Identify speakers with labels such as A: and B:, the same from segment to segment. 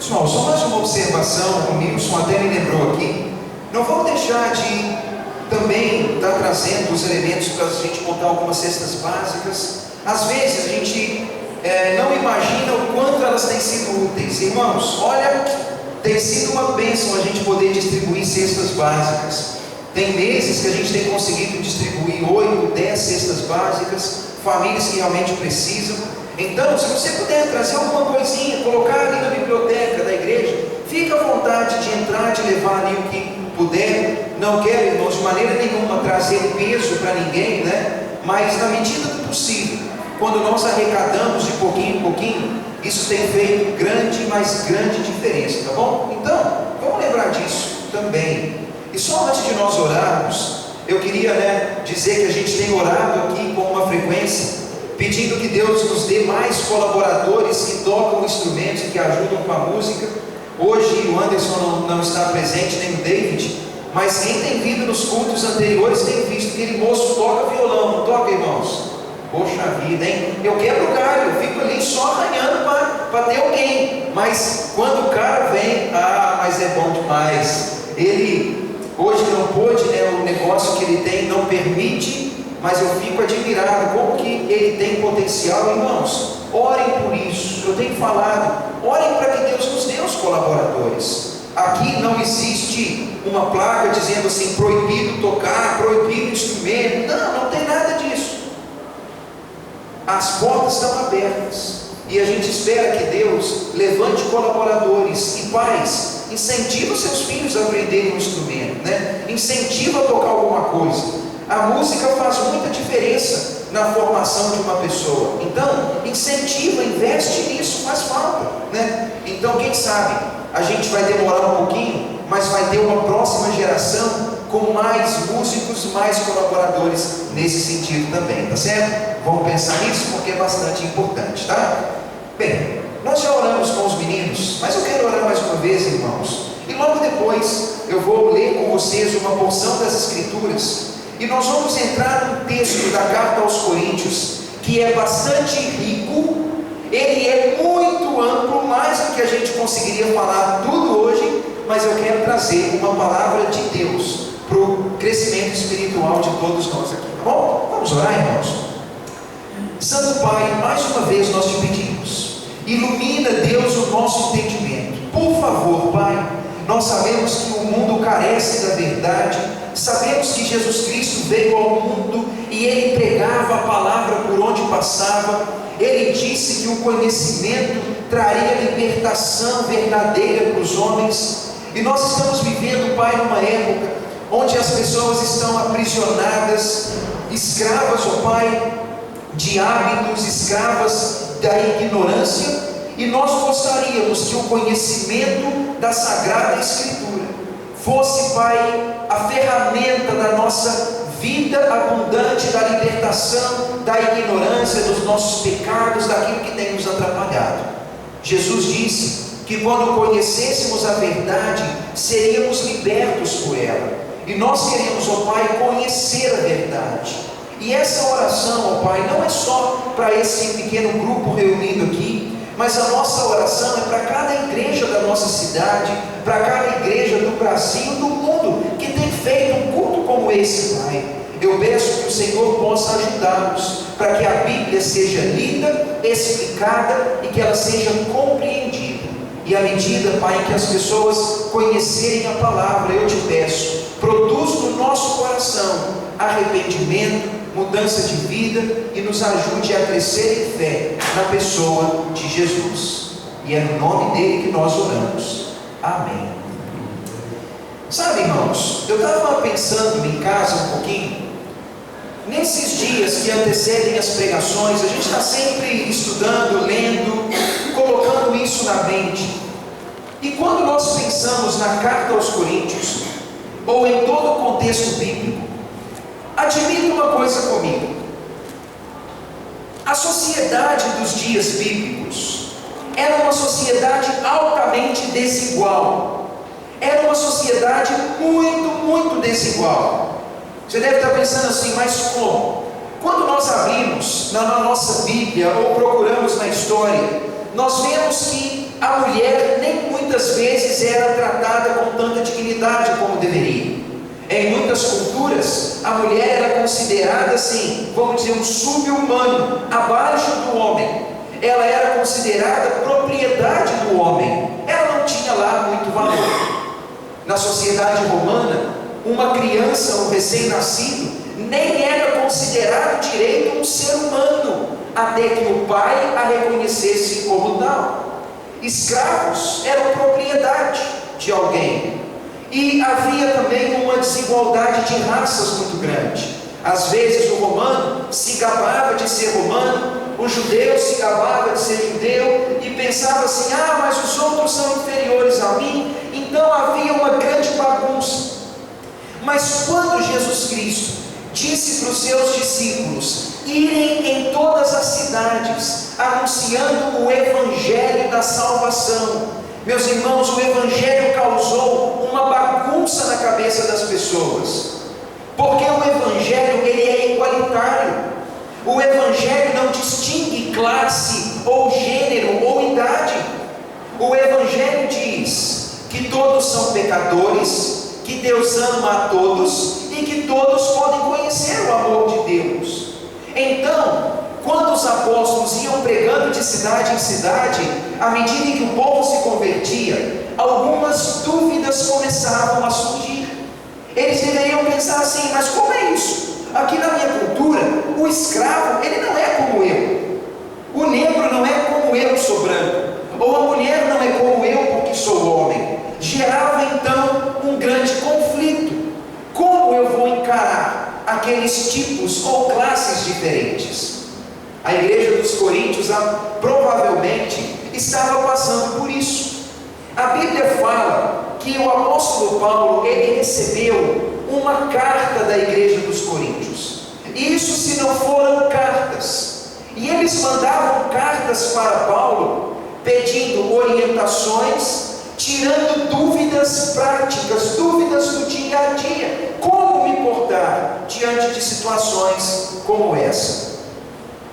A: Pessoal, só mais uma observação, o Nilson até me lembrou aqui. Não vamos deixar de também estar trazendo os elementos para a gente montar algumas cestas básicas. Às vezes a gente não imagina o quanto elas têm sido úteis. Irmãos, olha, tem sido uma bênção a gente poder distribuir cestas básicas. Tem meses que a gente tem conseguido distribuir 8, 10 cestas básicas, famílias que realmente precisam. Então, se você puder trazer alguma coisinha, colocar ali na biblioteca da igreja, fica à vontade de entrar, de levar ali o que puder. Não quero, irmãos, de maneira nenhuma trazer peso para ninguém, né? Mas na medida do possível, quando nós arrecadamos de pouquinho em pouquinho, isso tem feito grande, mas grande diferença, tá bom? Então, vamos lembrar disso também. E só antes de nós orarmos, eu queria dizer que a gente tem orado aqui com uma frequência, pedindo que Deus nos dê mais colaboradores que tocam instrumentos e que ajudam com a música. Hoje o Anderson não está presente, nem o David, mas quem tem vindo nos cultos anteriores tem visto que aquele moço toca violão, não toca, irmãos? Poxa vida, hein? Eu quebro o galho, eu fico ali só arranhando para ter alguém, mas quando o cara vem, mas é bom demais. Ele hoje não pôde, o negócio que ele tem não permite, mas eu fico admirado como que ele tem potencial. Irmãos, orem por isso. Eu tenho falado, orem para que Deus nos dê os colaboradores. Aqui não existe uma placa dizendo assim, proibido tocar, proibido instrumento. Não tem nada disso. As portas estão abertas e a gente espera que Deus levante colaboradores. E pais, incentiva seus filhos a aprenderem um instrumento, incentiva a tocar alguma coisa. A música faz muita diferença na formação de uma pessoa. Então, incentiva, investe nisso, faz falta, Então, quem sabe, a gente vai demorar um pouquinho, mas vai ter uma próxima geração com mais músicos, mais colaboradores nesse sentido também, tá certo? Vamos pensar nisso porque é bastante importante, tá? Bem, nós já oramos com os meninos, mas eu quero orar mais uma vez, irmãos. E logo depois, eu vou ler com vocês uma porção das Escrituras. E nós vamos entrar no texto da carta aos Coríntios, que é bastante rico, ele é muito amplo, mais do que a gente conseguiria falar tudo hoje, mas eu quero trazer uma palavra de Deus para o crescimento espiritual de todos nós aqui, tá bom? Vamos orar, irmãos? Santo Pai, mais uma vez nós te pedimos, ilumina, Deus, o nosso entendimento, por favor, Pai. Nós sabemos que o mundo carece da verdade, sabemos que Jesus Cristo veio ao mundo e Ele pregava a palavra por onde passava. Ele disse que o conhecimento traria libertação verdadeira para os homens. E nós estamos vivendo, Pai, numa época onde as pessoas estão aprisionadas, escravas, ó Pai, de hábitos, escravas da ignorância. E nós gostaríamos que o conhecimento da Sagrada Escritura fosse, Pai, a ferramenta da nossa vida abundante, da libertação da ignorância, dos nossos pecados, daquilo que tem nos atrapalhado. Jesus disse que quando conhecêssemos a verdade, seríamos libertos por ela. E nós queremos, ó Pai, conhecer a verdade. E essa oração, ó Pai, não é só para esse pequeno grupo reunido aqui, mas a nossa oração é para cada igreja da nossa cidade, para cada igreja do Brasil, do mundo, que tem feito um culto como esse, Pai. Eu peço que o Senhor possa ajudar-nos, para que a Bíblia seja lida, explicada e que ela seja compreendida. E à medida, Pai, que as pessoas conhecerem a palavra, eu te peço, produz no nosso coração arrependimento, mudança de vida e nos ajude a crescer em fé na pessoa de Jesus. E é no nome dele que nós oramos. Amém. Sabe, irmãos, eu estava pensando em casa um pouquinho, nesses dias que antecedem as pregações, a gente está sempre estudando, lendo, colocando isso na mente. E quando nós pensamos na carta aos Coríntios, ou em todo o contexto bíblico, admita uma coisa comigo: a sociedade dos dias bíblicos era uma sociedade altamente desigual, era uma sociedade muito desigual. Você deve estar pensando assim, mas como? Quando nós abrimos na nossa Bíblia ou procuramos na história, nós vemos que a mulher nem muito muitas vezes era tratada com tanta dignidade como deveria. Em muitas culturas, a mulher era considerada assim, vamos dizer, um sub-humano, abaixo do homem. Ela era considerada propriedade do homem. Ela não tinha lá muito valor. Na sociedade romana, uma criança, um recém-nascido, nem era considerado direito um ser humano, até que o pai a reconhecesse como tal. Escravos eram propriedade de alguém. E havia também uma desigualdade de raças muito grande. Às vezes o romano se gabava de ser romano, o judeu se gabava de ser judeu e pensava assim: ah, mas os outros são inferiores a mim. Então havia uma grande bagunça. Mas quando Jesus Cristo disse para os seus discípulos irem em todas as cidades anunciando o evangelho da salvação, meus irmãos, o evangelho causou uma bagunça na cabeça das pessoas, porque o evangelho ele é igualitário. O evangelho não distingue classe ou gênero ou idade. O evangelho diz que todos são pecadores, que Deus ama a todos e que todos podem conhecer o amor de Deus. Então, quando os apóstolos iam pregando de cidade em cidade, à medida em que o povo se convertia, algumas dúvidas começavam a surgir. Eles deveriam pensar assim: mas como é isso? Aqui na minha cultura, o escravo, ele não é como eu. O negro não é como eu, que sou branco. Ou a mulher não é como eu, porque sou homem. Gerava então um grande conflito. Como eu vou encarar aqueles tipos ou classes diferentes? A igreja dos Coríntios provavelmente estava passando por isso. A Bíblia fala que o apóstolo Paulo ele recebeu uma carta da igreja dos Coríntios. Isso se não foram cartas. E eles mandavam cartas para Paulo pedindo orientações, tirando dúvidas práticas, dúvidas do dia a dia. Como me portar diante de situações como essa?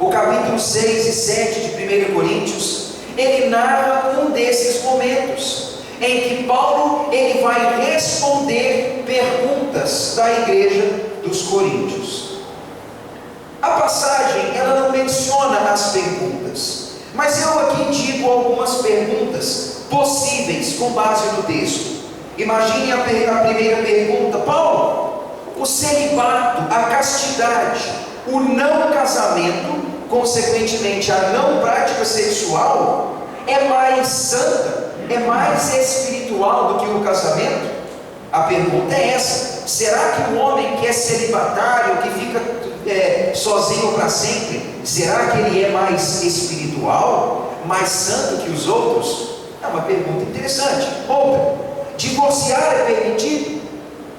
A: O capítulo 6 e 7 de 1 Coríntios, ele narra um desses momentos, em que Paulo ele vai responder perguntas da igreja dos Coríntios. A passagem, ela não menciona as perguntas, mas eu aqui digo algumas perguntas possíveis com base no texto. Imagine a primeira pergunta: Paulo, o celibato, a castidade, o não casamento, consequentemente a não prática sexual, é mais santa, é mais espiritual do que o casamento? A pergunta é essa: será que o homem que é celibatário, que fica sozinho para sempre, será que ele é mais espiritual, mais santo que os outros? É uma pergunta interessante. Outra: divorciar é permitido?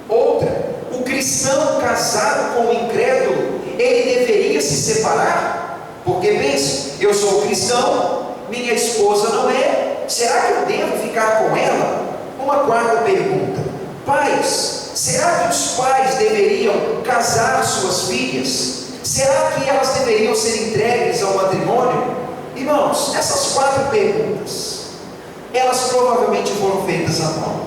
A: Outra: o cristão casado com o incrédulo, ele deveria se separar? Porque pense, eu sou cristão, minha esposa não é, será que eu devo ficar com ela? Uma quarta pergunta: pais, será que os pais deveriam casar suas filhas? Será que elas deveriam ser entregues ao matrimônio? Irmãos, essas quatro perguntas, elas provavelmente foram feitas à mão.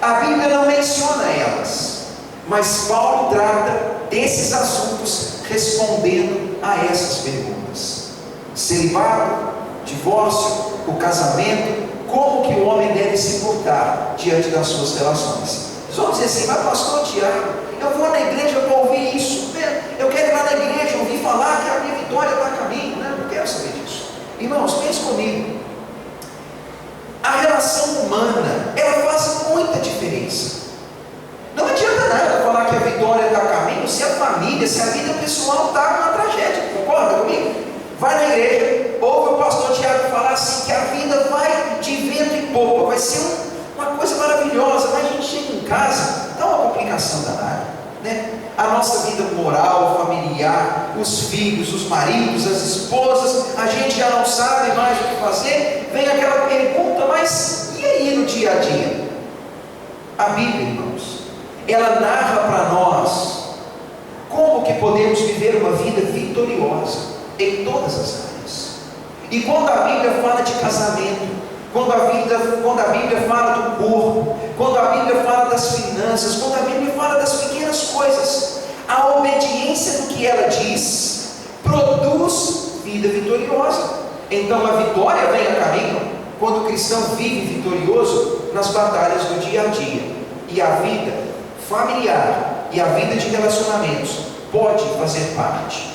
A: A Bíblia não menciona elas, mas Paulo trata desses assuntos respondendo a essas perguntas: celibato, divórcio, o casamento, como que o homem deve se portar diante das suas relações. Vamos dizer assim: mas pastor Tiago, eu vou na igreja para ouvir isso, eu quero ir lá na igreja ouvir falar que a minha vitória está a caminho. Não quero saber disso. Irmãos, pense comigo. A relação humana, ela faz muita diferença. Não adianta nada falar que a vitória está a caminho se a família, se a vida pessoal está uma tragédia. Concorda comigo? Vai na igreja, ouve o pastor Tiago falar assim, que a vida vai de vento e popa, vai ser uma coisa maravilhosa, mas a gente chega em casa, dá uma complicação danada, né? A nossa vida moral, familiar, os filhos, os maridos, as esposas, a gente já não sabe mais o que fazer. Vem aquela pergunta: mas e aí no dia a dia? A Bíblia, irmãos, ela narra para nós como que podemos viver uma vida vitoriosa em todas as áreas. E quando a Bíblia fala de casamento, quando a Bíblia fala do corpo, quando a Bíblia fala das finanças, quando a Bíblia fala das pequenas coisas, a obediência do que ela diz produz vida vitoriosa. Então a vitória vem a caminho quando o cristão vive vitorioso nas batalhas do dia a dia. E a vida familiar e a vida de relacionamentos pode fazer parte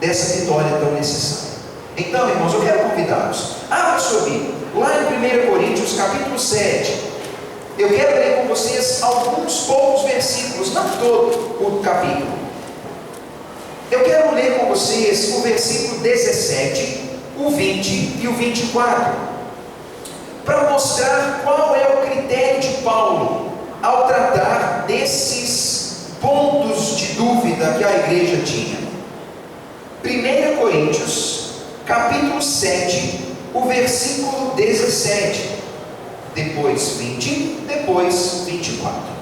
A: dessa vitória tão necessária. Então, irmãos, eu quero convidá-los. Abra sua Bíblia, lá em 1 Coríntios capítulo 7. Eu quero ler com vocês alguns poucos versículos, não todo o capítulo. Eu quero ler com vocês o versículo 17, o 20 e o 24, para mostrar qual é o critério de Paulo ao tratar desses pontos de dúvida que a igreja tinha. 1 Coríntios, capítulo 7, o versículo 17, depois 20, depois 24.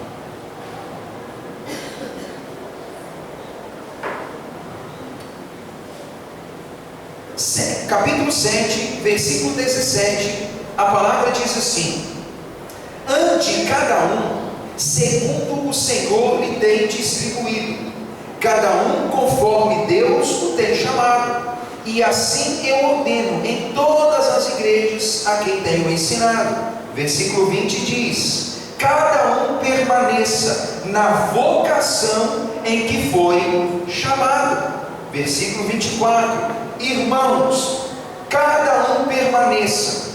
A: Capítulo 7, versículo 17, a palavra diz assim: ande cada um segundo o Senhor lhe tem distribuído, cada um conforme Deus o tem chamado, e assim eu ordeno em todas as igrejas a quem tenho ensinado. Versículo 20 diz: cada um permaneça na vocação em que foi chamado. Versículo 24: irmãos, cada um permaneça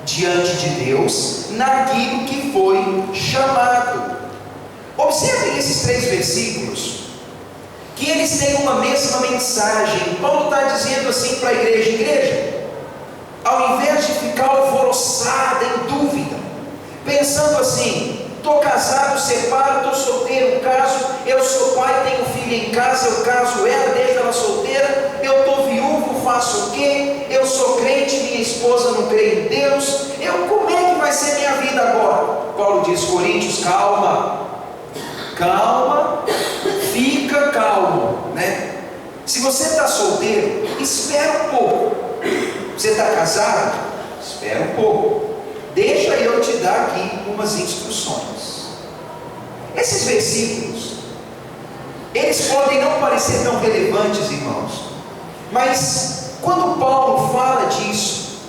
A: diante de Deus naquilo que foi chamado. Observem esses 3 versículos, que eles têm uma mesma mensagem. Paulo está dizendo assim para a igreja, ao invés de ficar alvoroçada, em dúvida, pensando assim: estou casado, separo, estou solteiro, caso, eu sou pai, tenho filho em casa, eu caso ela, deixo ela solteira, eu estou viúvo, faço o quê? Eu sou crente, minha esposa não crê em Deus, como é que vai ser minha vida agora? Paulo diz: Coríntios, calma, fica calmo, né? Se você está solteiro, espera um pouco. Você está casado? Espera um pouco. Deixa eu te dar aqui umas instruções. Esses versículos, eles podem não parecer tão relevantes, irmãos, mas quando Paulo fala disso,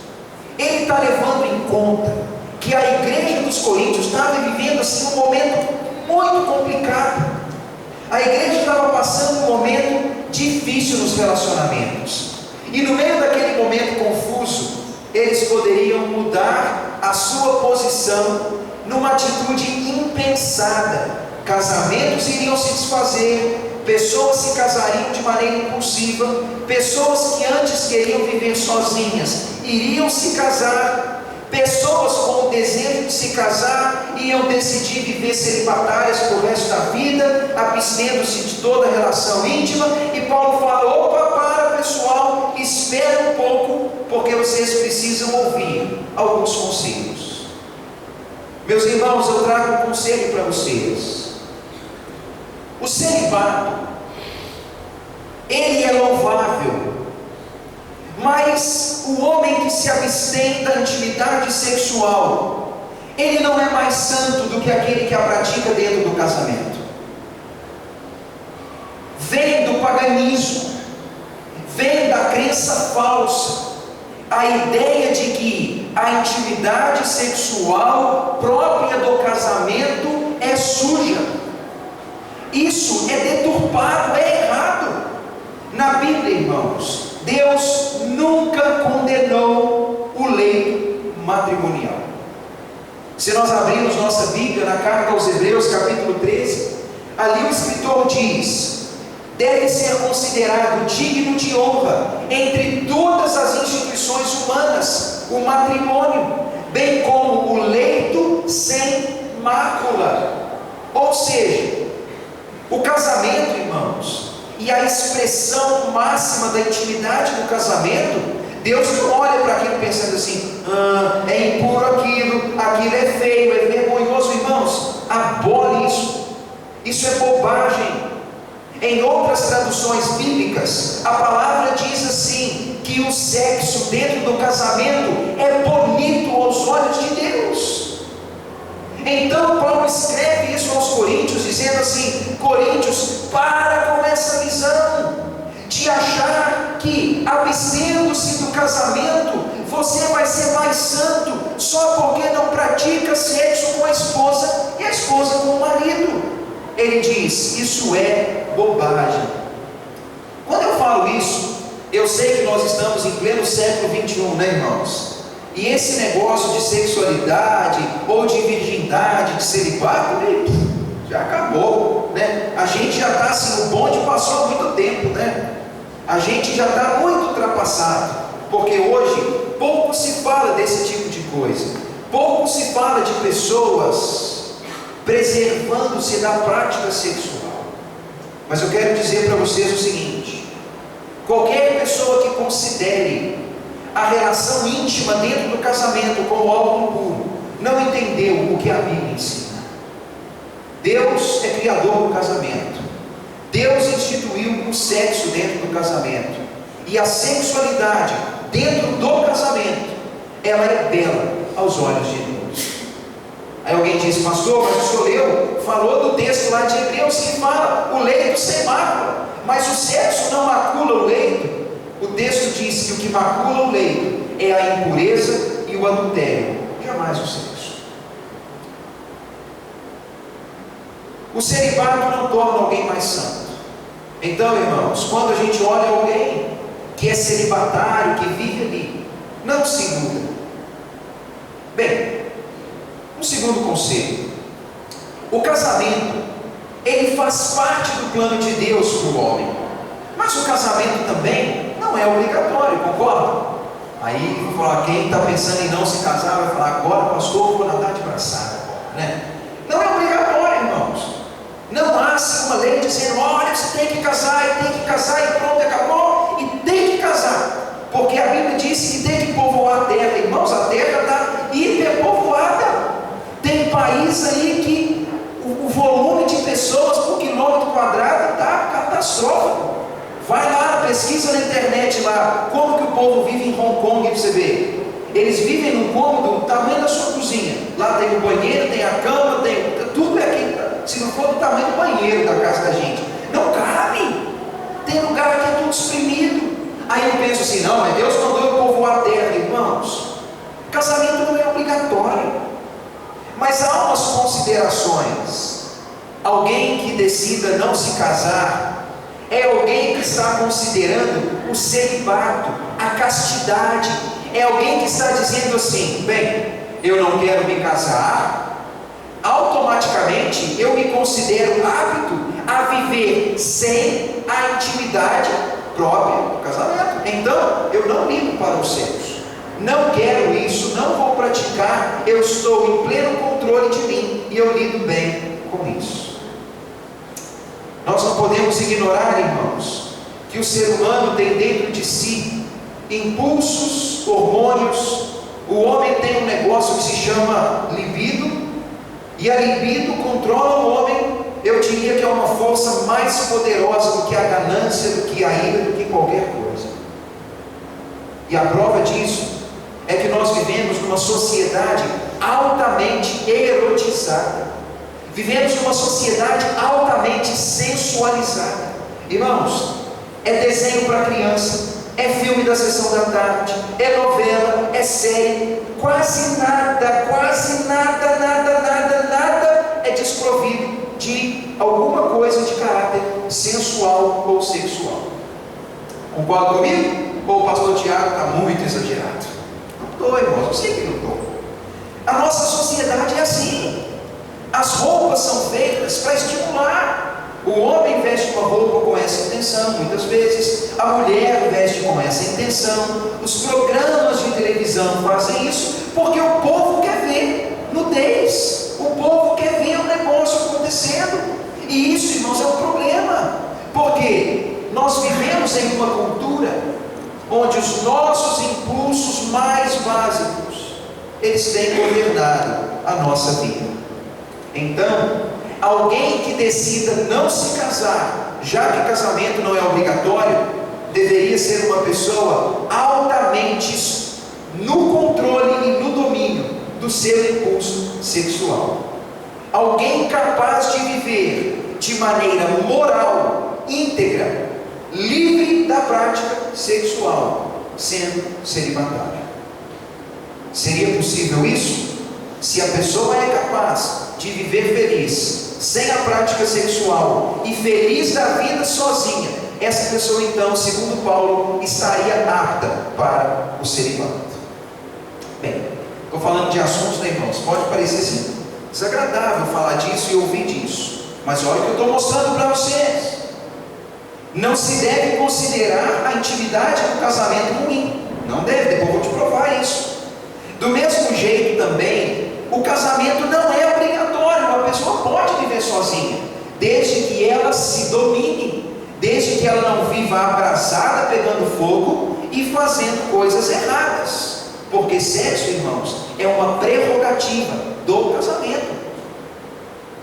A: ele está levando em conta que a igreja dos Coríntios estava vivendo assim um momento muito complicado. A igreja estava passando um momento difícil nos relacionamentos, e no meio daquele momento confuso, eles poderiam mudar a sua posição numa atitude impensada. Casamentos iriam se desfazer, pessoas se casariam de maneira impulsiva, pessoas que antes queriam viver sozinhas iriam se casar, pessoas com o desejo de se casar iam decidir viver celibatárias por o resto da vida, abstendo-se de toda relação íntima. E Paulo fala: opa, para pessoal, espera um pouco, porque vocês precisam ouvir alguns conselhos. Meus irmãos, eu trago um conselho para vocês. O celibato, ele é louvável, mas o homem que se abstém da intimidade sexual, ele não é mais santo do que aquele que a pratica dentro do casamento. Vem do paganismo, vem da crença falsa, a ideia de que a intimidade sexual própria do casamento é suja. Isso é deturpado, é errado. Na Bíblia, irmãos, Deus nunca condenou o leito matrimonial. Se nós abrirmos nossa Bíblia na carta aos Hebreus, capítulo 13, ali o escritor diz: deve ser considerado digno de honra entre todas as instituições humanas o matrimônio, bem como o leito sem mácula. Ou seja, o casamento, irmãos, e a expressão máxima da intimidade do casamento, Deus não olha para aquilo pensando assim: é impuro aquilo é feio, é vergonhoso. Irmãos, abole isso. Isso é bobagem. Em outras traduções bíblicas, a palavra diz assim, que o sexo dentro do casamento é bonito aos olhos dizendo assim: Coríntios, para com essa visão de achar que abstendo-se do casamento você vai ser mais santo só porque não pratica sexo com a esposa e a esposa com o marido. Ele diz: isso é bobagem. Quando eu falo isso, eu sei que nós estamos em pleno século 21, né, irmãos? E esse negócio de sexualidade ou de virgindade, de celibato, já acabou, né? A gente já está assim, o bonde passou há muito tempo, né? A gente já está muito ultrapassado, porque hoje pouco se fala desse tipo de coisa, pouco se fala de pessoas preservando-se da prática sexual. Mas eu quero dizer para vocês o seguinte: qualquer pessoa que considere a relação íntima dentro do casamento como algo impuro, não entendeu o que a Bíblia ensina. Deus é criador do casamento. Deus instituiu o sexo dentro do casamento. E a sexualidade dentro do casamento, ela é bela aos olhos de Deus. Aí alguém diz: pastor, mas o senhor leu, falou do texto lá de Hebreus que fala o leito sem mácula, mas o sexo não macula o leito. O texto diz que o que macula o leito é a impureza e o adultério, jamais o sexo. O celibato não torna alguém mais santo. Então, irmãos, quando a gente olha alguém que é celibatário, que vive ali, não se iluda. Bem, um segundo conselho: o casamento, ele faz parte do plano de Deus para o homem, mas o casamento também não é obrigatório, concorda? Aí, vou falar, quem está pensando em não se casar vai falar: agora, pastor, eu vou nadar de braçada, né? Não é obrigatório, irmãos. Não há assim uma lei dizendo: olha, você tem que casar e pronto, acabou, e tem que casar, porque a Bíblia disse que tem que povoar a terra. Irmãos, a terra está hiperpovoada. Tem país aí que o volume de pessoas por quilômetro quadrado está catastrófico. Vai lá, pesquisa na internet lá, como que o povo vive em Hong Kong, para você ver. Eles vivem num cômodo do tamanho da sua cozinha. Lá tem o banheiro, tem a cama, tem tudo é aqui. Se não for do tamanho do banheiro da casa da gente, não cabe. Tem lugar que é tudo exprimido. Aí eu penso assim: não, mas Deus mandou eu povoar a terra. Irmãos, casamento não é obrigatório, mas há umas considerações. Alguém que decida não se casar é alguém que está considerando o celibato, a castidade. É alguém que está dizendo assim: bem, eu não quero me casar, automaticamente eu me considero apto a viver sem a intimidade própria do casamento. Então eu não ligo para o sexo, não quero isso, não vou praticar, eu estou em pleno controle de mim e eu lido bem com isso. Nós não podemos ignorar, irmãos, que o ser humano tem dentro de si impulsos, hormônios. O homem tem um negócio que se chama libido, e a libido controla o homem. Eu diria que é uma força mais poderosa do que a ganância, do que a ira, do que qualquer coisa. E a prova disso é que nós vivemos numa sociedade altamente erotizada. Vivemos numa sociedade altamente sensualizada. Irmãos, é desenho para criança, é filme da sessão da tarde, é novela, é série. Quase nada é desprovido de alguma coisa de caráter sensual ou sexual. Concorda comigo? Ou o pastor Tiago está muito exagerado? Não estou, irmãos, eu sei que não estou. A nossa sociedade é assim. As roupas são feitas para estimular. O homem veste uma roupa com essa intenção, muitas vezes. A mulher veste com essa intenção. Os programas de televisão fazem isso porque o povo quer ver nudez. O povo quer ver o negócio acontecendo. E isso, irmãos, é um problema, porque nós vivemos em uma cultura onde os nossos impulsos mais básicos, eles têm governado a nossa vida. Então, alguém que decida não se casar, já que casamento não é obrigatório, deveria ser uma pessoa altamente no controle e no domínio do seu impulso sexual. alguém capaz de viver de maneira moral, íntegra, livre da prática sexual, sendo celibatário. Seria possível isso? Se a pessoa é capaz de viver feliz, sem a prática sexual e feliz da vida sozinha, essa pessoa então, segundo Paulo, estaria apta para o celibato. Bem, estou falando de assuntos, né, irmãos? Pode parecer assim, desagradável falar disso e ouvir disso, mas olha o que eu estou mostrando para vocês. Não se deve considerar a intimidade do casamento ruim. Não deve, depois eu vou te provar isso. Do mesmo jeito também, o casamento não é obrigatório. Uma pessoa pode viver sozinha, desde que ela se domine, desde que ela não viva abraçada, pegando fogo e fazendo coisas erradas. Porque sexo, irmãos, é uma prerrogativa do casamento.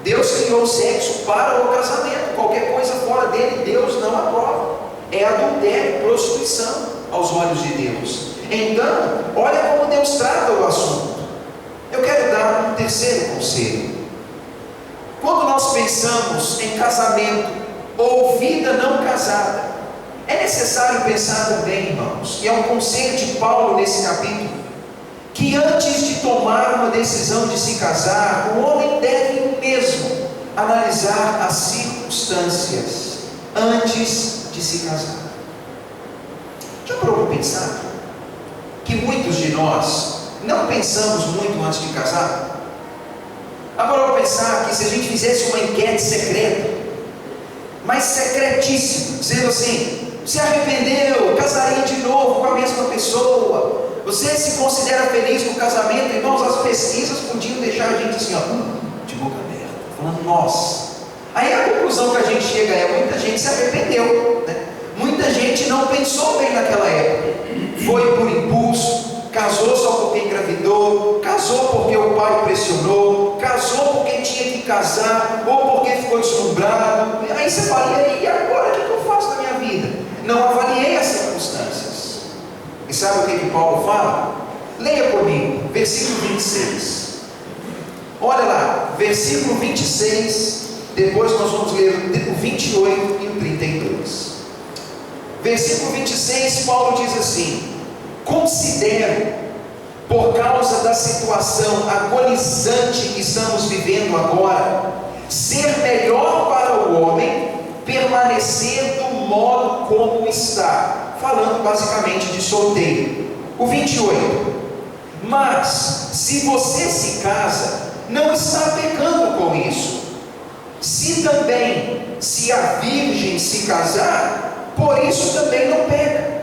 A: Deus criou o sexo para o casamento. Qualquer coisa fora dele, Deus não aprova. É adultério, prostituição aos olhos de Deus. Então, olha como Deus trata o assunto. Eu quero dar um terceiro conselho. Quando nós pensamos em casamento ou vida não casada, é necessário pensar também, irmãos, e é um conselho de Paulo nesse capítulo, que antes de tomar uma decisão de se casar, o homem deve mesmo analisar as circunstâncias antes de se casar. Já parou para pensar que muitos de nós não pensamos muito antes de casar? Já parou para pensar que se a gente fizesse uma enquete secreta, mas secretíssima, dizendo assim: se arrependeu, casaria de novo com a mesma pessoa, você se considera feliz no casamento? Irmãos, as pesquisas podiam deixar a gente assim, de boca aberta, falando, nossa. Aí a conclusão que a gente chega é: muita gente se arrependeu, né? Muita gente não pensou bem naquela época, foi por impulso, casou só porque engravidou, casou porque o pai pressionou, casou porque tinha que casar, ou porque ficou deslumbrado. Aí você fala: e agora o que eu faço na minha vida? Não avaliei as circunstâncias. E sabe o que Paulo fala? Leia comigo, versículo 26. Olha lá, versículo 26, depois nós vamos ler o 28 e o 32. Versículo 26, Paulo diz assim: considero, por causa da situação agonizante que estamos vivendo agora, ser melhor para o homem permanecer do modo como está. Falando basicamente de solteiro. O 28. Mas, se você se casa, não está pecando com isso. Se também, se a virgem se casar, por isso também não peca.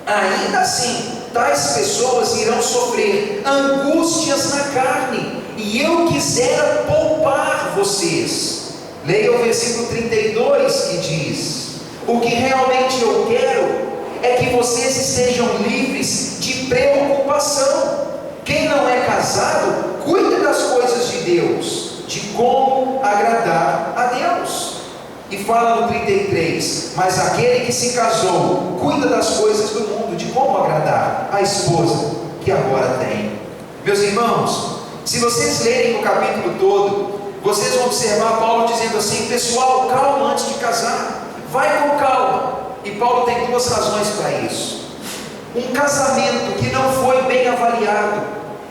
A: Ainda assim, tais pessoas irão sofrer angústias na carne, e eu quisera poupar vocês. Leia o versículo 32 que diz: o que realmente eu quero é que vocês estejam livres de preocupação. Quem não é casado, cuida das coisas de Deus, de como agradar a Deus. E fala no 33, mas aquele que se casou, cuida das coisas do mundo, de como agradar a esposa que agora tem. Meus irmãos, se vocês lerem o capítulo todo, vocês vão observar Paulo dizendo assim: pessoal, calma antes de casar, vai com calma. E Paulo tem duas razões para isso. Um casamento que não foi bem avaliado,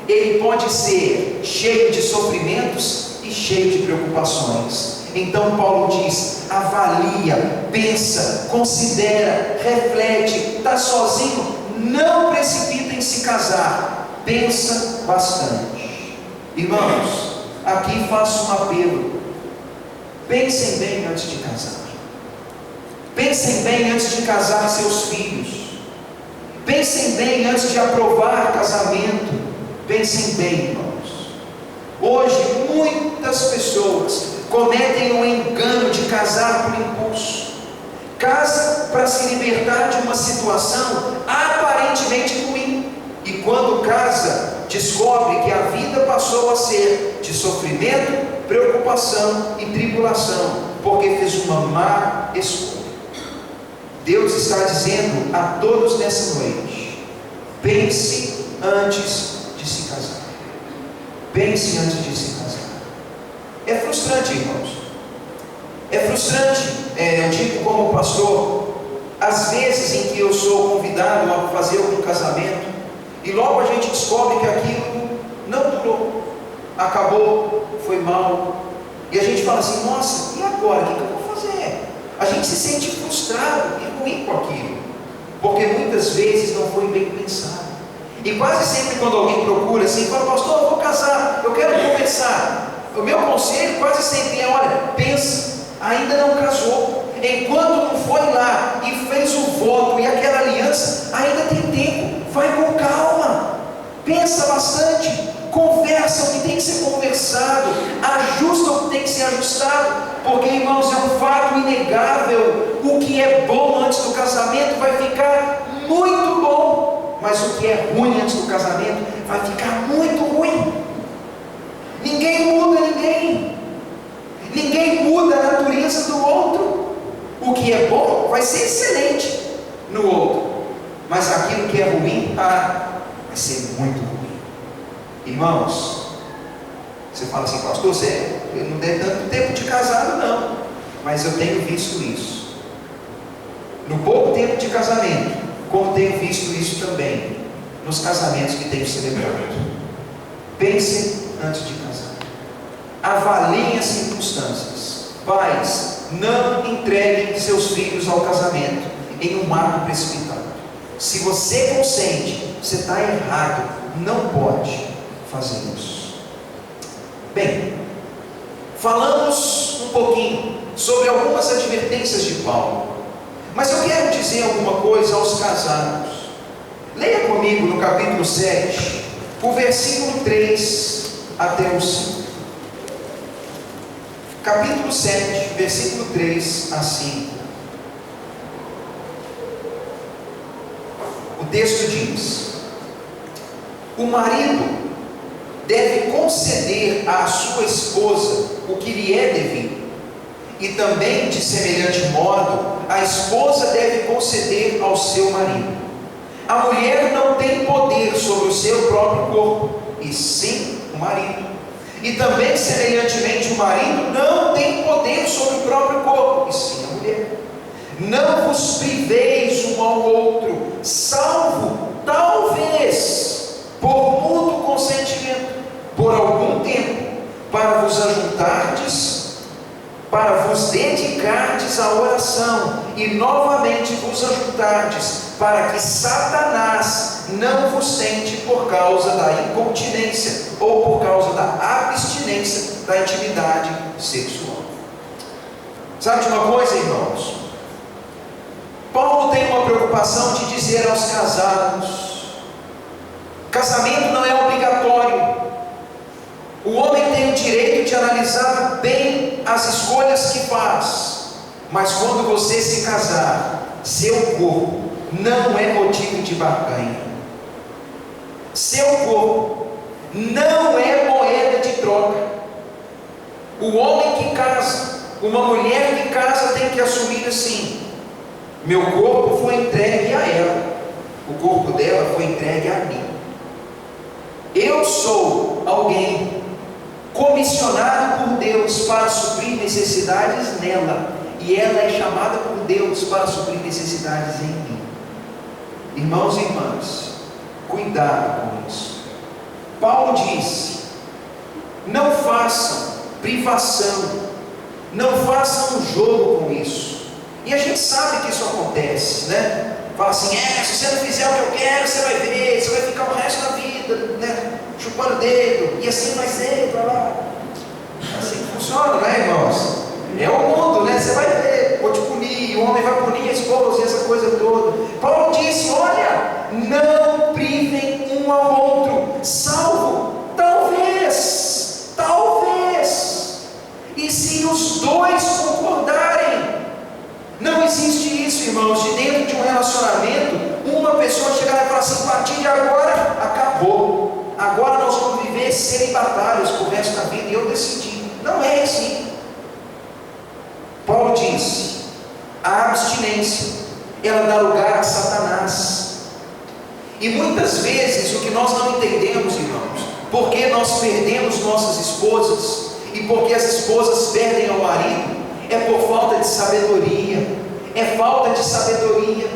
A: ele pode ser cheio de sofrimentos e cheio de preocupações. Então Paulo diz: avalia, pensa, considera, reflete. Está sozinho? Não precipita em se casar. Pensa bastante. Irmãos, aqui faço um apelo: pensem bem antes de casar. Pensem bem antes de casar seus filhos. Pensem bem antes de aprovar casamento. Pensem bem, irmãos. Hoje muitas pessoas cometem o engano de casar por impulso. Casa para se libertar de uma situação aparentemente ruim, e quando casa, descobre que a vida passou a ser de sofrimento, preocupação e tribulação, porque fez uma má escolha. Deus está dizendo a todos nessa noite: pense antes de se casar. Pense antes de se casar. É frustrante, irmãos. É frustrante, eu digo como pastor, às vezes em que eu sou convidado a fazer algum casamento, e logo a gente descobre que aquilo não durou, acabou, foi mal, e a gente fala assim, nossa, e agora? O que eu vou fazer? A gente se sente frustrado e ruim com aquilo, porque muitas vezes não foi bem pensado. E quase sempre quando alguém procura assim, fala, pastor, eu vou casar, eu quero conversar. O meu conselho quase sempre é, olha, pensa, ainda não casou, enquanto não foi lá e fez o voto e aquela aliança, ainda tem tempo, vai com calma, pensa bastante, conversa o que tem que ser conversado, ajusta o que tem que ser ajustado, porque, irmãos, é um fato inegável, o que é bom antes do casamento vai ficar muito bom, mas o que é ruim antes do casamento vai ficar muito ruim. Ninguém muda ninguém, ninguém muda a natureza do outro. O que é bom vai ser excelente no outro, mas aquilo que é ruim, vai ser muito ruim. Irmãos, você fala assim, pastor, você não tem tanto tempo de casado não, mas eu tenho visto isso, no pouco tempo de casamento, como tenho visto isso também, nos casamentos que tenho celebrado. Pense antes de casar, avaliem as circunstâncias. Pais, não entreguem seus filhos ao casamento em um ato precipitado. Se você consente, você está errado, não pode fazer isso. Bem, falamos um pouquinho sobre algumas advertências de Paulo, mas eu quero dizer alguma coisa aos casados. Leia comigo no capítulo 7, o versículo 3 até o 5. Capítulo 7, versículo 3 a 5. O texto diz: o marido deve conceder à sua esposa o que lhe é devido, e também, de semelhante modo, a esposa deve conceder ao seu marido. A mulher não tem poder sobre o seu próprio corpo, e sim o marido. E também, semelhantemente, o marido não tem poder sobre o próprio corpo, e sim a mulher. Não vos priveis um ao outro, salvo, talvez, por mútuo consentimento, por algum tempo, para vos ajuntardes, para vos dedicardes à oração, e novamente vos ajuntardes, para que Satanás não vos tente por causa da incontinência, ou por causa da abstinência da intimidade sexual. Sabe de uma coisa, irmãos? Paulo tem uma preocupação de dizer aos casados: casamento não é obrigatório. O homem tem o direito de analisar bem as escolhas que faz, mas quando você se casar, seu corpo não é motivo de barganha. Seu corpo não é moeda de troca. O homem que casa, uma mulher que casa tem que assumir assim: meu corpo foi entregue a ela, o corpo dela foi entregue a mim. Eu sou alguém comissionado por Deus para suprir necessidades nela, e ela é chamada por Deus para suprir necessidades em mim. Irmãos e irmãs, cuidado com isso. Paulo disse: não façam privação, não façam um jogo com isso. E a gente sabe que isso acontece, né? Fala assim, se você não fizer o que eu quero, você vai ver, você vai ficar o resto da vida, né? Chupando o dedo, e assim vai ser, para lá. Assim que funciona, né, irmãos? É o mundo, né? Você vai ver, vou te punir, o homem vai punir a esposa e essa coisa toda. Paulo disse: olha, não privem um ao outro, salvo, talvez, e se os dois concordarem. Não existe isso, irmãos, de dentro de um relacionamento, uma pessoa chegar e falar assim: a partir de agora, acabou, agora nós vamos viver celibatários por resto da vida, e eu decidi. Não é assim. Paulo disse: a abstinência, ela dá lugar a Satanás. E muitas vezes o que nós não entendemos, irmãos, porque nós perdemos nossas esposas, e porque as esposas perdem ao marido, é por falta de sabedoria. É falta de sabedoria.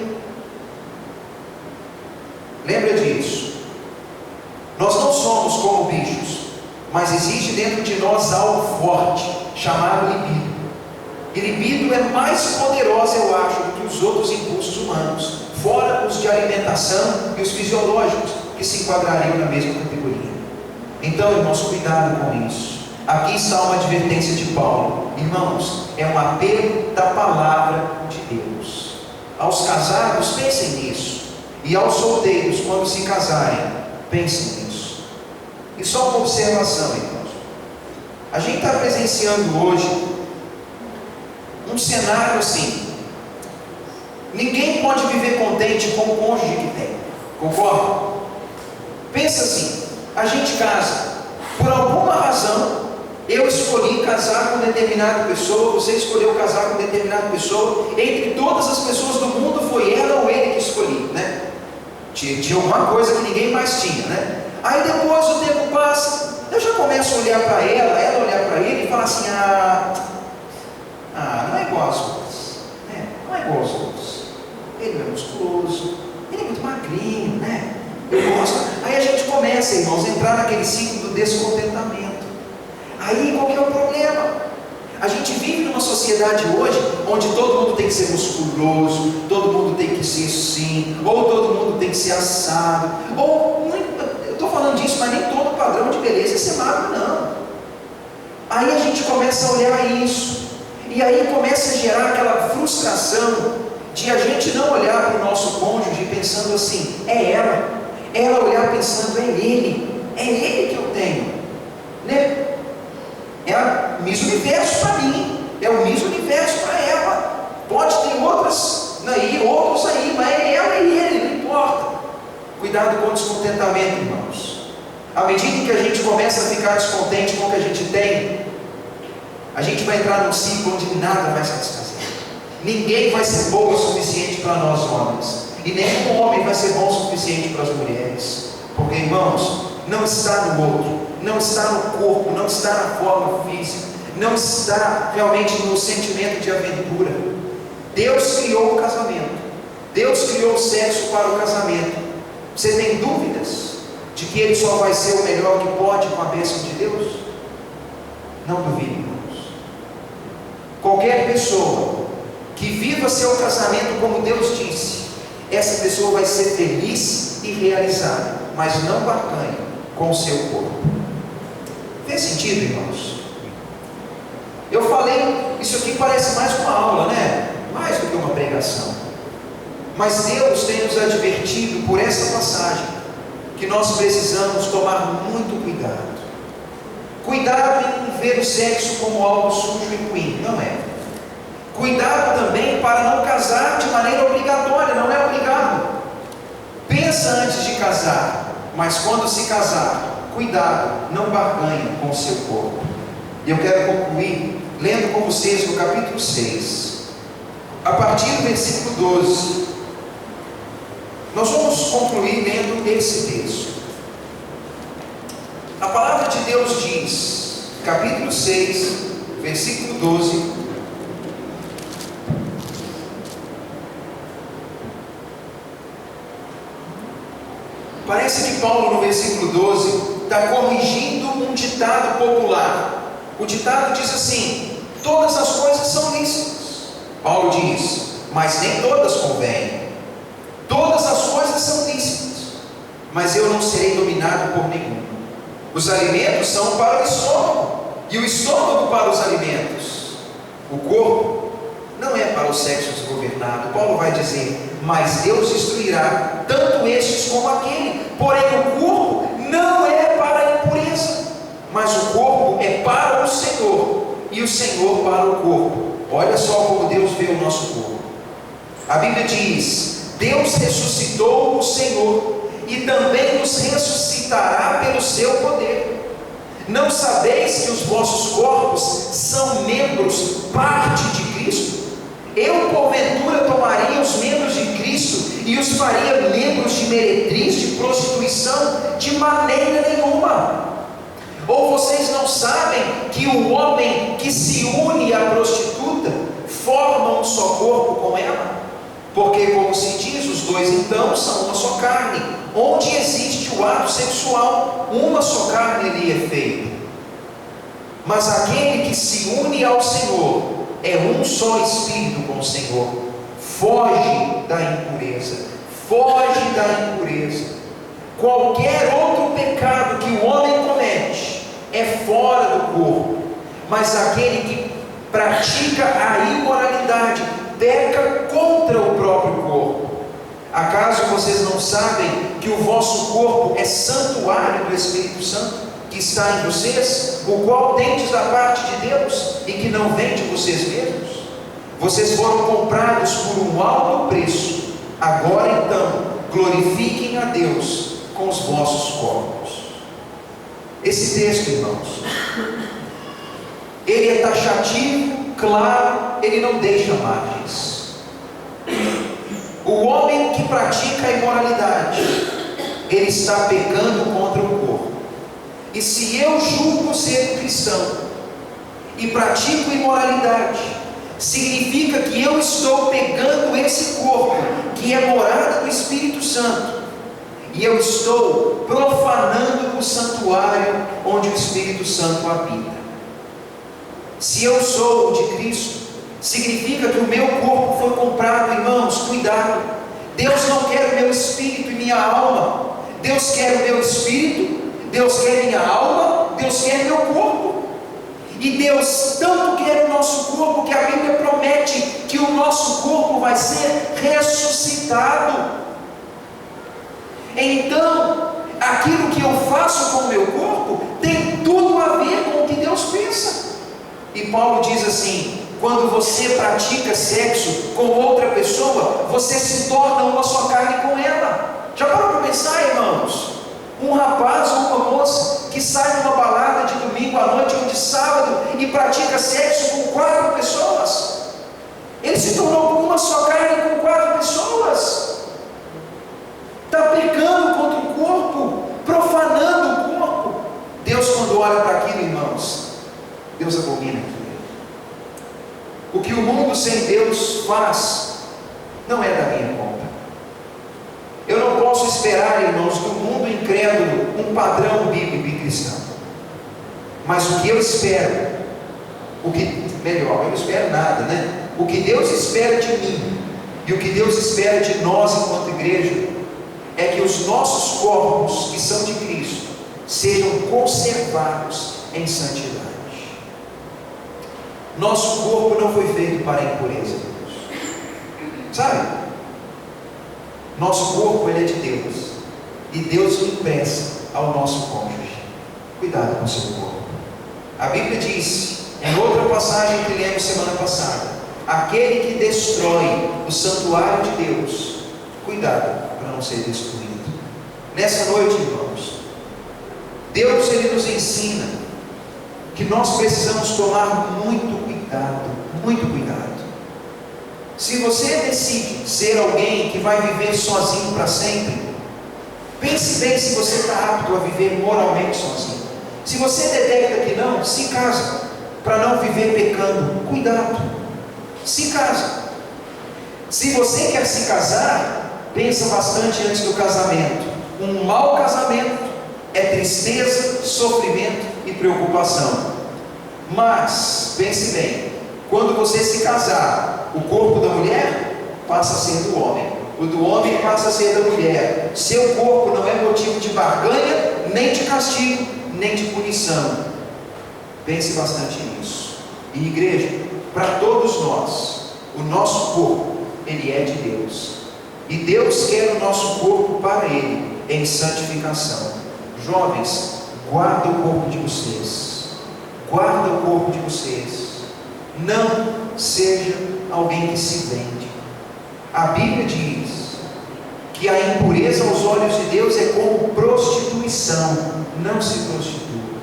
A: Lembra disso. Nós não somos como bichos, mas existe dentro de nós algo forte, chamado libido. E libido é mais poderosa, eu acho, do que os outros impulsos humanos, fora os de alimentação e os fisiológicos, que se enquadrariam na mesma categoria. Então, irmãos, cuidado com isso. Aqui está uma advertência de Paulo. Irmãos, é um apelo da palavra de Deus. Aos casados, pensem nisso. E aos solteiros, quando se casarem, pensem nisso. E só uma observação, irmãos. A gente está presenciando hoje um cenário assim. Ninguém pode viver contente com o cônjuge que tem. Concorda? Pensa assim. A gente casa. Por alguma razão, eu escolhi casar com determinada pessoa, você escolheu casar com determinada pessoa. Entre todas as pessoas do mundo, foi ela ou ele que escolhi, né? Tinha alguma coisa que ninguém mais tinha, né? Aí depois o tempo passa, eu já começo a olhar para ela olhar para ele e falar assim: não é igual aos outros, né? Não é igual aos outros. Ele não é musculoso, ele é muito magrinho, né? Eu gosto. Aí a gente começa, irmãos, a entrar naquele ciclo do descontentamento. Aí qual que é o problema? A gente vive numa sociedade hoje onde todo mundo tem que ser musculoso, todo mundo tem que ser assim, ou todo mundo tem que ser assado, ou eu estou falando disso, mas nem todo padrão de beleza é ser magro, não. Aí a gente começa a olhar isso, e aí começa a gerar aquela frustração de a gente não olhar para o nosso cônjuge pensando assim: é ela olhar pensando: é ele que eu tenho, né? É o mesmo universo para mim, é o mesmo universo para ela. Pode ter outros aí, mas é ela e ele, não importa. Cuidado com o descontentamento, irmãos. À medida que a gente começa a ficar descontente com o que a gente tem, a gente vai entrar num ciclo onde nada vai satisfazer. Ninguém vai ser bom o suficiente para nós homens, e nenhum homem vai ser bom o suficiente para as mulheres. Porque, irmãos, não está no outro, não está no corpo, não está na forma física, não está realmente no sentimento de aventura. Deus criou o casamento, Deus criou o sexo para o casamento. Você tem dúvidas de que ele só vai ser o melhor que pode com a bênção de Deus? Não duvide, irmãos. Qualquer pessoa que viva seu casamento como Deus disse, essa pessoa vai ser feliz e realizada, mas não barganha com o seu corpo. Fez sentido, irmãos? Eu falei, isso aqui parece mais uma aula, né? Mais do que uma pregação. Mas Deus tem nos advertido por essa passagem que nós precisamos tomar muito cuidado. Cuidado em ver o sexo como algo sujo e ruim, não é? Cuidado também para não casar de maneira obrigatória, não é obrigado. Pensa antes de casar, mas quando se casar, cuidado, não barganhe com o seu corpo. E eu quero concluir lendo com vocês no capítulo 6, a partir do versículo 12. Nós vamos concluir lendo esse texto. A palavra de Deus diz, capítulo 6, versículo 12: parece que Paulo, no versículo 12, está corrigindo um ditado popular. O ditado diz assim: todas as coisas são lícitas. Paulo diz: mas nem todas convêm. Todas as coisas são lícitas, mas eu não serei dominado por nenhum. Os alimentos são para o estômago, e o estômago para os alimentos. O corpo não é para o sexo desgovernado. Paulo vai dizer: mas Deus destruirá tanto estes como aquele. Porém o corpo não é para a impureza, mas o corpo é para o Senhor, e o Senhor para o corpo. Olha só como Deus vê o nosso corpo. A Bíblia diz: Deus ressuscitou o Senhor, e também nos ressuscitará pelo seu poder. Não sabeis que os vossos corpos são membros, parte de Cristo? Eu porventura tomaria os membros de Cristo e os faria membros de meretriz, de prostituição? De maneira nenhuma. Ou vocês não sabem que o homem que se une à prostituta forma um só corpo com ela? Porque, como se diz, os dois então são uma só carne. Onde existe o ato sexual, uma só carne ali é feita. Mas aquele que se une ao Senhor é um só espírito com o Senhor. Foge da impureza. Foge da impureza. Qualquer outro pecado que o homem comete é fora do corpo, mas aquele que pratica a imoralidade peca contra o próprio corpo. Acaso vocês não sabem que o vosso corpo é santuário do Espírito Santo, que está em vocês, o qual tendes da parte de Deus, e que não vem de vocês mesmos? Vocês foram comprados por um alto preço. Agora então, glorifiquem a Deus com os vossos corpos. Esse texto, irmãos, ele é taxativo, claro, ele não deixa margens. O homem que pratica a imoralidade, ele está pecando contra o corpo. E se eu julgo ser cristão e pratico imoralidade, significa que eu estou pegando esse corpo, que é morada do Espírito Santo, e eu estou profanando o santuário onde o Espírito Santo habita. Se eu sou de Cristo, significa que o meu corpo foi comprado. Irmãos, cuidado. Deus não quer o meu espírito e minha alma. Deus quer o meu espírito, Deus quer minha alma, Deus quer meu corpo. E Deus tanto quer o nosso corpo que a Bíblia promete que o nosso corpo vai ser ressuscitado. Então, aquilo que eu faço com o meu corpo tem tudo a ver com o que Deus pensa. E Paulo diz assim: quando você pratica sexo com outra pessoa, você se torna uma só carne com ela. Já parou para pensar, irmãos? Um rapaz ou uma moça que sai numa balada de domingo à noite ou de sábado e pratica sexo com 4 pessoas, ele se tornou uma só carne com 4 pessoas. Está pecando contra o corpo, profanando o corpo. Deus, quando olha para aquilo, irmãos, Deus abomina aquilo. O que o mundo sem Deus faz não é da minha conta. Eu não posso esperar, irmãos, do mundo incrédulo um padrão bíblico e cristão. Mas o que eu espero, eu não espero nada, né? O que Deus espera de mim e o que Deus espera de nós enquanto igreja é que os nossos corpos, que são de Cristo, sejam conservados em santidade. Nosso corpo não foi feito para a impureza, Deus. Sabe? Nosso corpo, ele é de Deus. E Deus empresta ao nosso cônjuge. Cuidado com o seu corpo. A Bíblia diz, em outra passagem que lemos semana passada, aquele que destrói o santuário de Deus, cuidado para não ser destruído. Nessa noite, irmãos, Deus, ele nos ensina que nós precisamos tomar muito cuidado. Se você decide ser alguém que vai viver sozinho para sempre, pense bem se você está apto a viver moralmente sozinho. Se você detecta que não, se casa, para não viver pecando. Cuidado, se casa. Se você quer se casar, pensa bastante antes do casamento. Um mau casamento é tristeza, sofrimento e preocupação. Mas, pense bem, quando você se casar, o corpo da mulher passa a ser do homem, o do homem passa a ser da mulher. Seu corpo não é motivo de barganha, nem de castigo, nem de punição. Pense bastante nisso. E igreja, para todos nós, o nosso corpo, ele é de Deus. E Deus quer o nosso corpo para Ele, em santificação. Jovens, guarda o corpo de vocês. Guarda o corpo de vocês. Não seja alguém que se vende. A Bíblia diz que a impureza aos olhos de Deus é como prostituição. Não se prostitua.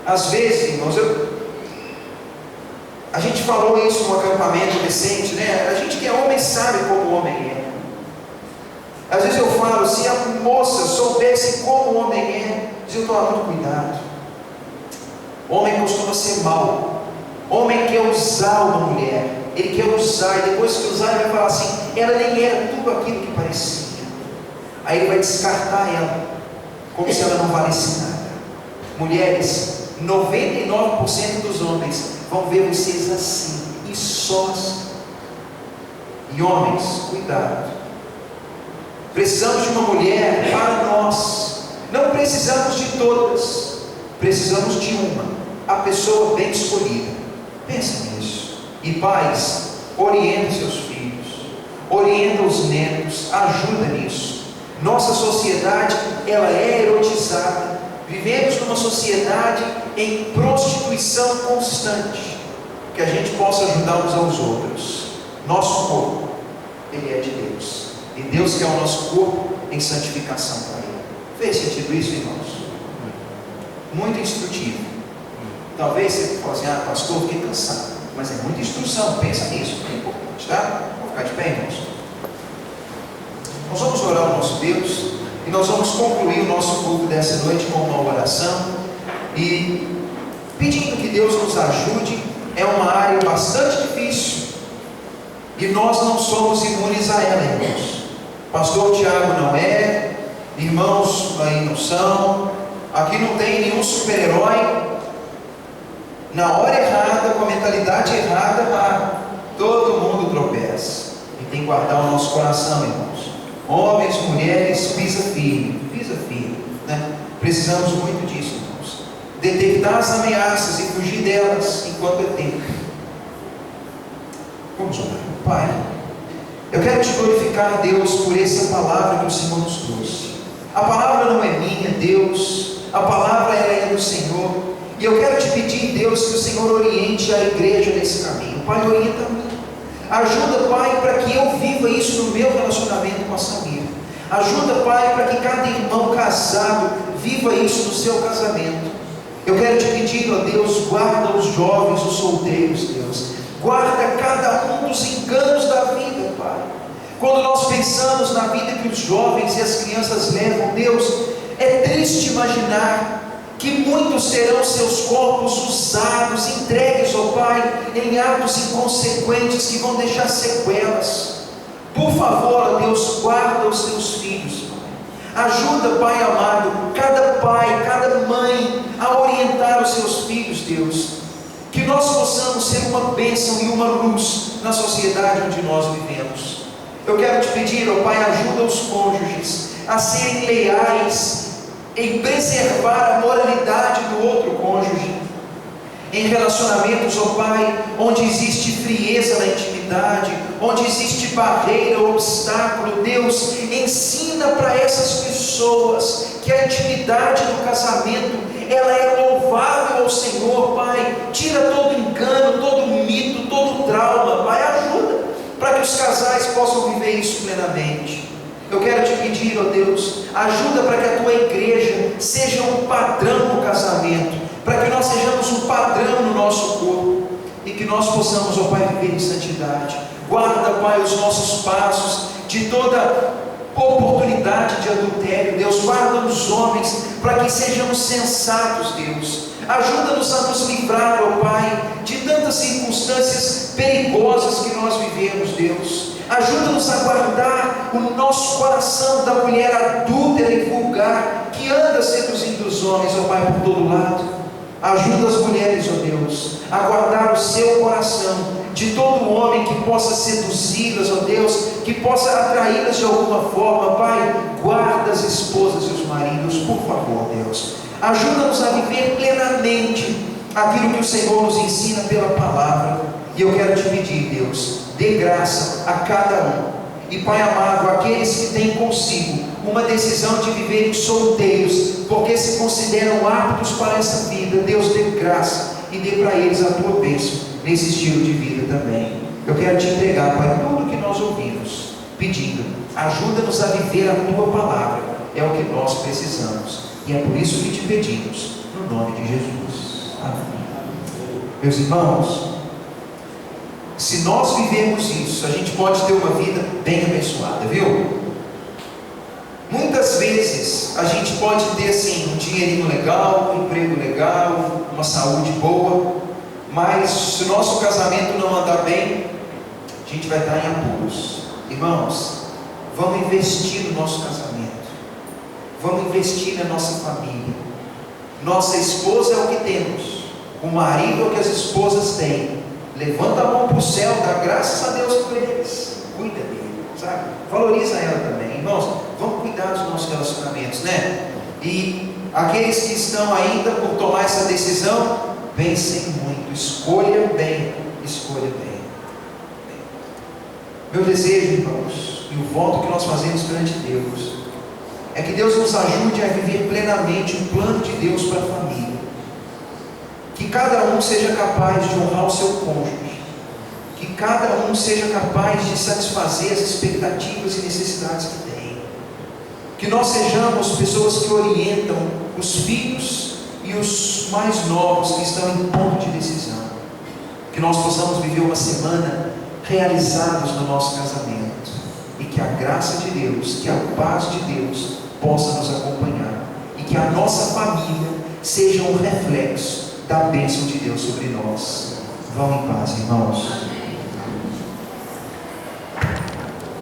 A: Às vezes, irmãos, a gente falou isso no acampamento recente, né? A gente que é homem sabe como o homem é. Às vezes eu falo, se a moça soubesse como o homem é, eu tomar muito cuidado. Homem costuma ser mau. Homem quer usar uma mulher, ele quer usar, e depois que usar, ele vai falar assim: ela nem era tudo aquilo que parecia. Aí ele vai descartar ela, como se ela não valesse nada. Mulheres, 99% dos homens vão ver vocês assim, e só assim. E homens, cuidado. Precisamos de uma mulher para nós. Não precisamos de todas, precisamos de uma, a pessoa bem escolhida. Pensa nisso. E pais, orienta seus filhos, orienta os netos, ajuda nisso. Nossa sociedade, ela é erotizada. Vivemos numa sociedade em prostituição constante. Que a gente possa ajudar uns aos outros. Nosso corpo, ele é de Deus, e Deus quer o nosso corpo em santificação para Ele. Fez sentido isso, irmãos? Muito instrutivo. Talvez você fale assim: ah, pastor, fiquei cansado. Mas é muita instrução, pensa nisso, é importante, tá? Vamos ficar de pé, irmãos. Nós vamos orar ao nosso Deus, e nós vamos concluir o nosso culto dessa noite com uma oração, e pedindo que Deus nos ajude. É uma área bastante difícil, e nós não somos imunes a ela, irmãos. Pastor Tiago não é, irmãos aí não são, aqui não tem nenhum super-herói. Na hora errada, com a mentalidade errada, todo mundo tropeça. E tem que guardar o nosso coração, irmãos. Homens, mulheres, pisa firme, né? Precisamos muito disso, irmãos. Detectar as ameaças e fugir delas enquanto é tempo. Vamos orar. Pai, eu quero te glorificar, Deus, por essa palavra que o Senhor nos trouxe. A palavra não é minha, Deus, a palavra é do Senhor, e eu quero te pedir, Deus, que o Senhor oriente a igreja nesse caminho. Pai, orienta-me, ajuda, Pai, para que eu viva isso no meu relacionamento com a Samira. Ajuda, Pai, para que cada irmão casado viva isso no seu casamento. Eu quero te pedir, ó Deus, guarda os jovens, os solteiros, Deus, guarda cada um dos enganos da vida, Pai. Quando nós pensamos na vida que os jovens e as crianças levam, Deus, é triste imaginar que muitos terão seus corpos usados, entregues, ó Pai, em atos inconsequentes que vão deixar sequelas. Por favor, ó Deus, guarda os teus filhos, Pai. Ajuda, Pai amado, cada pai, cada mãe a orientar os seus filhos, Deus. Que nós possamos ser uma bênção e uma luz na sociedade onde nós vivemos. Eu quero te pedir, ó Pai, ajuda os cônjuges a serem leais em preservar a moralidade do outro cônjuge. Em relacionamentos, ó Pai, onde existe frieza na intimidade, onde existe barreira, obstáculo, Deus, ensina para essas pessoas que a intimidade do casamento, ela é louvável ao Senhor, Pai. Tira todo engano, todo mito, todo trauma, Pai, ajuda para que os casais possam viver isso plenamente. Eu quero te pedir, ó Deus, ajuda para que a tua igreja seja um padrão no casamento, para que nós sejamos um padrão no nosso corpo, e que nós possamos, ó Pai, viver em santidade. Guarda, Pai, os nossos passos de toda oportunidade de adultério, Deus. Guarda os homens para que sejamos sensatos, Deus. Ajuda-nos a nos livrar, ó Pai, de tantas circunstâncias perigosas que nós vivemos, Deus. Ajuda-nos a guardar o nosso coração da mulher adúltera e vulgar que anda seduzindo os homens, ó Pai, por todo lado. Ajuda as mulheres, ó Deus, a guardar o seu coração de todo homem que possa seduzi-las, ó Deus, que possa atraí-las de alguma forma. Pai, guarda as esposas e os maridos, por favor, Deus. Ajuda-nos a viver plenamente aquilo que o Senhor nos ensina pela palavra. E eu quero te pedir, Deus, dê graça a cada um. E Pai amado, aqueles que têm consigo uma decisão de viverem solteiros, porque se consideram aptos para essa vida, Deus, dê graça e dê para eles a tua bênção nesse estilo de vida também. Eu quero te entregar, Pai, tudo que nós ouvimos, pedindo, ajuda-nos a viver a tua palavra. É o que nós precisamos, e é por isso que te pedimos, no nome de Jesus. Amém. Meus irmãos, se nós vivemos isso, a gente pode ter uma vida bem abençoada, viu? Muitas vezes a gente pode ter assim um dinheirinho legal, um emprego legal, uma saúde boa, mas se o nosso casamento não andar bem, a gente vai estar em apuros. Irmãos, vamos investir no nosso casamento, vamos investir na nossa família. Nossa esposa é o que temos, o marido é o que as esposas têm. Levanta a mão para o céu, dá graças a Deus por eles, cuida dele, sabe? Valoriza ela também. Irmãos, vamos cuidar dos nossos relacionamentos, né? E aqueles que estão ainda por tomar essa decisão, pensem muito, escolha bem, escolha bem. Meu desejo, irmãos, e o voto que nós fazemos perante Deus, é que Deus nos ajude a viver plenamente o plano de Deus para a família. Que cada um seja capaz de honrar o seu cônjuge, que cada um seja capaz de satisfazer as expectativas e necessidades que tem, que nós sejamos pessoas que orientam os filhos e os mais novos que estão em ponto de decisão, que nós possamos viver uma semana realizados no nosso casamento, e que a graça de Deus, que a paz de Deus possa nos acompanhar, e que a nossa família seja um reflexo da bênção de Deus sobre nós. Vão em paz, irmãos.